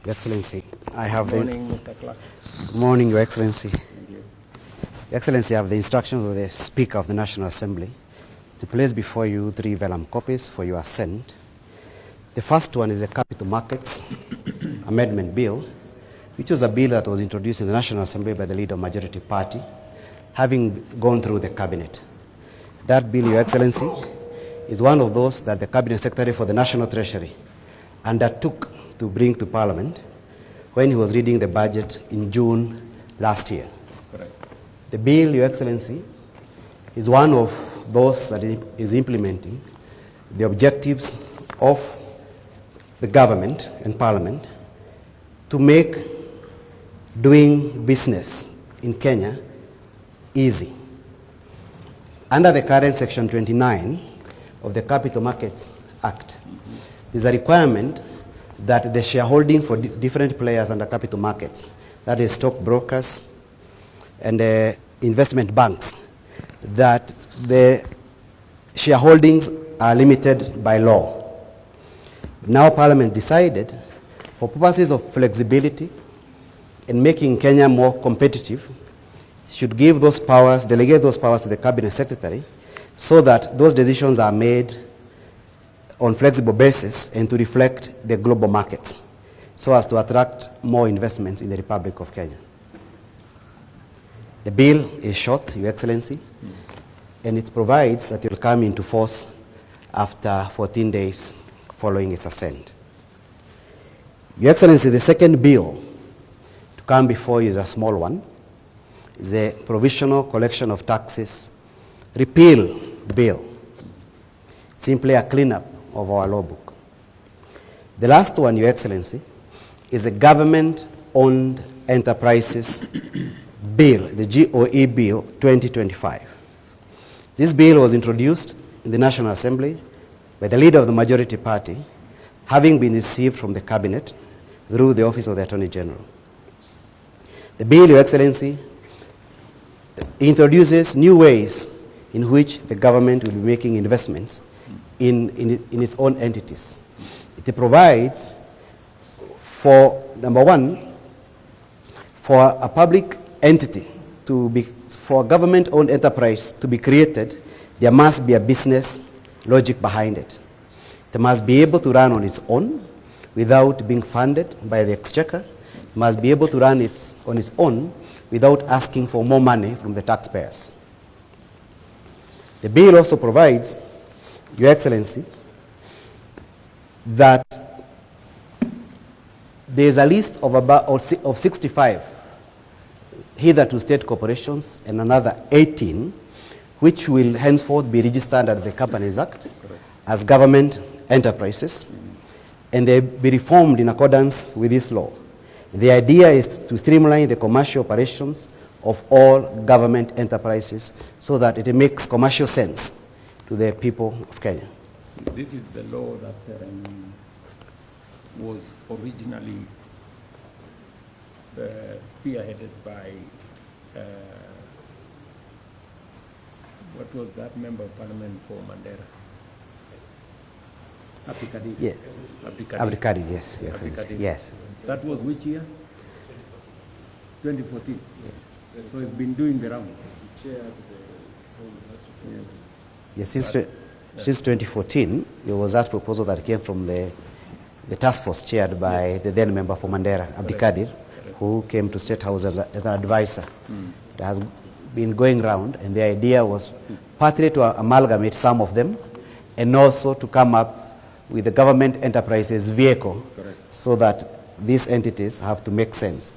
Your Excellency, I have Good morning, Mr. Clerk. Good morning, Your Excellency. Thank you. Your Excellency, I have the instructions of the Speaker of the National Assembly to place before you 3 vellum copies for your assent. The first one is the Capital Markets Amendment Bill, which was a bill that was introduced in the National Assembly by the leader of Majority Party, having gone through the Cabinet. That bill, Your Excellency, is one of those that the Cabinet Secretary for the National Treasury undertook to bring to Parliament when he was reading the budget in June last year. Correct. The bill, Your Excellency, is one of those that is implementing the objectives of the government and Parliament to make doing business in Kenya easy. Under the current Section 29 of the Capital Markets Act, there's a requirement that the shareholding for different players under capital markets, that is stockbrokers and investment banks, that the shareholdings are limited by law. Now Parliament decided, for purposes of flexibility and making Kenya more competitive, should give those powers, delegate those powers to the Cabinet Secretary so that those decisions are made on flexible basis and to reflect the global markets so as to attract more investments in the Republic of Kenya. The bill is short, Your Excellency, and it provides that it will come into force after 14 days following its assent. Your Excellency, the second bill to come before you is a small one. It's a Provisional Collection of Taxes Repeal Bill. Simply a cleanup of our law book. The last one, Your Excellency, is a Government-Owned Enterprises Bill, the GOE Bill 2025. This bill was introduced in the National Assembly by the leader of the Majority Party, having been received from the Cabinet through the Office of the Attorney General. The bill, Your Excellency, introduces new ways in which the government will be making investments in its own entities. It provides for, number one, for a public entity to be, for a government-owned enterprise to be created, there must be a business logic behind it. It must be able to run on its own without being funded by the Exchequer. It must be able to run on its own without asking for more money from the taxpayers. The bill also provides, Your Excellency, that there is a list of 65 hitherto state corporations and another 18 which will henceforth be registered under the Companies Act as government enterprises, and they be reformed in accordance with this law. The idea is to streamline the commercial operations of all government enterprises so that it makes commercial sense to the people of Kenya. This is the law that was originally spearheaded by, what was that member of parliament for Mandera? 𝐏𝐫𝐞𝐬𝐢𝐝. Yes. 𝐏𝐫𝐶𝐬𝐢𝐝, yes, Your Excellency. Yes. That was which year? 2014. Yes. So it's been doing the round. Yes, since 2014, there was that proposal that came from the task force chaired by the then member for Mandera, 𝐏𝐵DIKADIR, who came to State House as an advisor. It has been going round, and the idea was partly to amalgamate some of them and also to come up with the government enterprises vehicle so that these entities have to make sense.